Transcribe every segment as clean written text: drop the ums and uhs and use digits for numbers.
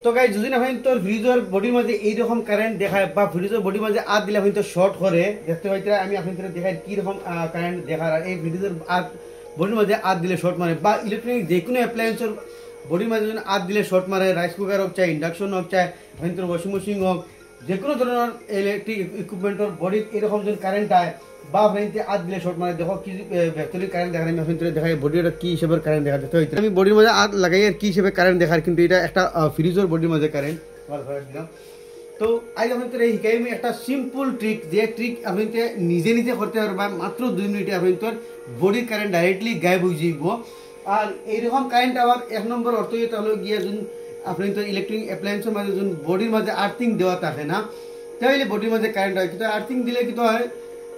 তো গাইজ যদি না তোর ফ্রিজের বডির মধ্যে এইরকম কারেন্ট দেখায় বা ফ্রিজের বডির মধ্যে আদ দিলে হয়তো শর্ট করে দেখতে পাইতে আমি আপনাদের দেখাই কিরকম কারেন্ট দেখার আর এই ফ্রিজের বডির মধ্যে আদ দিলে শর্ট মারে বা ইলেকট্রনিক যে কোনো অ্যাপ্লায়েন্সের বডির মধ্যে যদি আদ দিলে শর্ট মারে রাইস কুকার হোক চাই ইন্ডাকশন হোক চাই আপনাদের ওয়াশিং মেশিন হোক যে কোনো ধরনের ইলেকট্রিক ইকুইপমেন্টের বডির এরকম যদি কারেন্ট আয় বা আপনাদের আদ দিলে শর্ট মারে দেখো কি ভেক্টরিক কারেন্ট দেখার আমি আপনাদের দেখাই বডির কি হিসেবে কারেন্ট দেখা দেখতে হইতে আমি বডির মধ্যে আদ লাগাই আর কি হিসেবে কারেন্ট দেখার কিন্তু এটা একটা ফ্রিজের বডির মধ্যে কারেন্ট দিলাম। তো আজ আপনাদের এই শিখাই আমি একটা সিম্পল ট্রিক যে ট্রিক আপনাদের নিজে নিজে করতে পারবেন মাত্র 2 মিনিটে আপনাদের বডির কারেন্ট ডাইরেক্টলি গায়েব হয়ে যাইব। আর এইরকম কারেন্ট আবার এক নম্বর অর্থ এটা হলো গিয়ে যখন আপনাদের ইলেকট্রিক অ্যাপ্লায়েন্সের মাঝে যখন বডির মাঝে আর্থিং দেওয়া থাকে না তাহলে বডির মাঝে কারেন্ট হয় কিন্তু আর্থিং দিলে কিন্তু হয়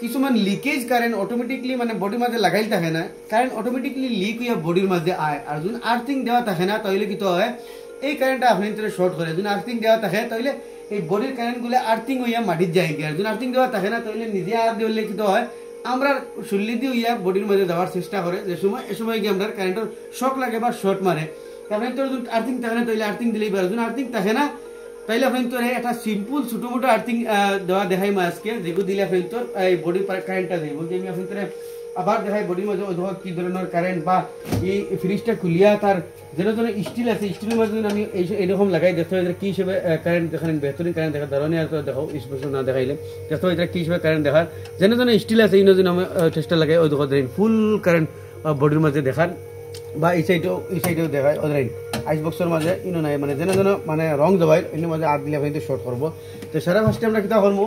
কিছুমান লিকেজ কারেন্ট অটোমেটিকলি মানে বডির মাঝে লাগাইল থাকে না কারেন্ট অটোমেটিকলি লিক হইয়া বডির মাঝে আয় আর যখন আর্থিং দেওয়া থাকে না তাহলে কিন্তু হয় এই কারেন্টটা আপনাদের শর্ট করে যখন আর্থিং দেওয়া থাকে তাহলে এই বডির কারেন্টগুলো আর্থিং হইয়া মাটির যায় আর যখন আর্থিং দেওয়া থাকে না তাহলে নিজে আর দিলে কিন্তু হয় আমরা শরীর দিয়ে হইয়া বডির মধ্যে দেওয়ার চেষ্টা করে যে সময় এ সময় গিয়ে আমরা কারেন্টের শক লাগে বা শর্ট মারে কারণ তোর যখন আর্থিং থাকে না তাহলে আর্থিং দিলেই পারে যখন আর্থিং থাকে না তাইলে আপনি তোর একটা সিম্পল ছোটো মোটো আর্থিং দেওয়া দেখাই আজকে যেগুলো দিলে আপনি তোর এই বডির কারেন্টটা দেয় বলতে আমি আপনি তোর আবার দেখাই বডির মধ্যে অথবা কী ধরনের কারেন্ট বা এই ফ্রিজটা খুলিয়া তার যেন স্টিল আছে স্টিলের মধ্যে আমি এইরকম লাগাই দেখতে হয় কী হিসেবে কারেন্ট দেখান বেহতরিন কারেন্ট দেখার ধরনের আর দেখাও স্পষ্ট না দেখাইলে দেখতে হয় কী হিসেবে কারেন্ট দেখার যেন স্টিল আছে এই যেন আমি চেষ্টা লাগাই ওই দেখো ধরেন ফুল কারেন্ট বডির মধ্যে দেখান বা এই সাইডেও দেখায় ওদের আইস বক্সের মাঝে ইনো নাই মানে যেন মানে রং দেওয়াই এর মাঝে আট দিলে আপনি শর্ট করবো। তো সারা ফার্স্টে আমরা কিতা করবো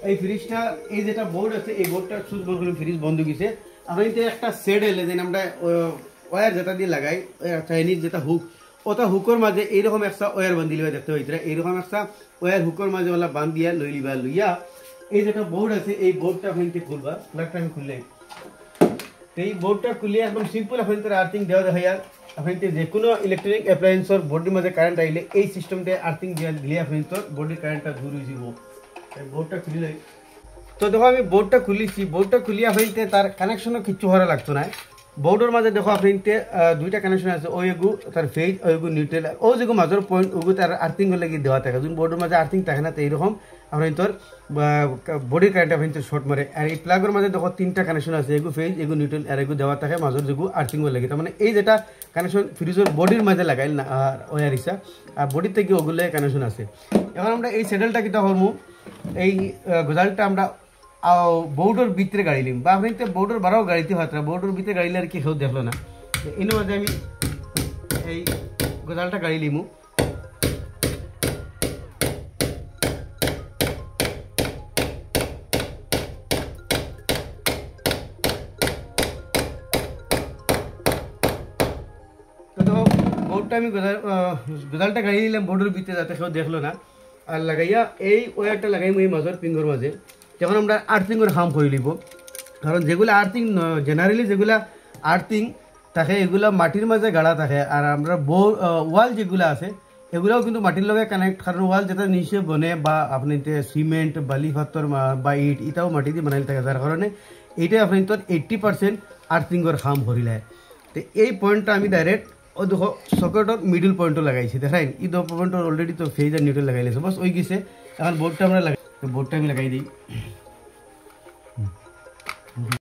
এই ফ্রিজটা এই যেটা বোর্ড আছে এই বোর্ডটা সুইচ বোর্ড করে ফ্রিজ বন্ধ গেছে আপনি একটা সেট এলে যেন আমরা ওয়ার যেটা দিয়ে লাগাই চাইনিজ যেটা হুক ওটা হুকের মাঝে এইরকম একটা ওয়ার বান্ধিলে দেখতে হইতে এইরকম একটা ওয়ার হুকের মাঝে ওলা বান্ধিয়া লইয়া এই যেটা বোর্ড আছে এই বোর্ডটা আপনি খুলবা প্লাগটা আমি খুললে এই বোর্ডটা খুলে একদম সিম্পল আপনাদের আর্থিং দেওয়া দেখাইয়া আপনাদের যে কোনো ইলেকট্রনিক অ্যাপ্লায়েন্সের বডির মধ্যে কারেন্ট আইলে এই সিস্টেমটা আর্থিং দিলে আপনাদের বডির কারেন্টটা দূর হয়ে যাব। বোর্ডটা খুলিলে তো দেখো আমি বোর্ডটা খুলিছি বোর্ডটা খুলিয়া আপনাদের তার কানেকশনও কিচ্ছু হওয়া লাগতো না বোর্ডের মাঝে দেখো আপনাদের দুইটা কানেকশন আছে ওই এগু তার ফেজ ওই এগু নিউট্রাল ও যেগু মাজর পয়েন্ট ওগু তার আর্থিং লাগি দেওয়া থাকে যখন বোর্ডের মাঝে আর্থিং থাকে না তো এইরকম আপনার বডির কারেন্ট আপনার শর্ট মারে আর এই প্লাগের মাঝে দেখো 3টা কানেকশন আছে এগু ফেজ এগু নিউট্রাল আর এগু দেওয়া থাকে মাজর যেগু আর্থিং লাগে তার মানে এই যেটা কানেকশন ফ্রিজের বডির মাঝে লাগাইল না আর ওয়ার ইসা আর বডির থেকে ওগুলো কানেকশন আছে। এখন আমরা এই স্যাডেলটা কিতা করবো এই গজালটা আমরা বোর্ডের ভিতরে গাড়ি নিম বা আপনি তো বোর্ডের বারাও গাড়িতে হয়তো বোর্ডের ভিতরে গাড়িলে আর কি কেউ দেখলো না এর মধ্যে আমি এই গজালটা গাড়ি নিমু বোর্ডটা আমি গজালটা গাড়ি নিলাম বোর্ডের ভিতরে যাতে কেউ দেখলো না আর লাগাইয়া এই ওয়ারটা লাগাই এই মাজর পিঙ্গর মাঝে যখন আমরা আর্থিংয়ের কাম করে নিব কারণ যেগুলো আর্থিং জেনারেলি যেগুলা আর্থিং থাকে এগুলো মাটির মাঝে গাড়া থাকে আর আমরা ওয়াল যেগুলো আছে এগুলোও কিন্তু মাটির লগে কানেক্ট কারণ ওয়াল যেটা নিচে বনে বা আপনি সিমেন্ট বালি পাথর বা ইট এটাও মাটি দিয়ে বানাইলে থাকে যার কারণে এইটাই আপনি তো 80% আর্থিংয়ের কাম করিলে। তো এই পয়েন্টটা আমি ডাইরেক্ট ও দেখো সকেটর মিডল পয়েন্টও লাগাইছি দেখাই এই দো পয়েন্ট অলরেডি তো ফেজ আর নিউট্রাল লাগাইলেছে বাস ওই গেছে এখন বোর্ডটা আমরা লাগাই বোর্ডটা আমি লাগাই দিই।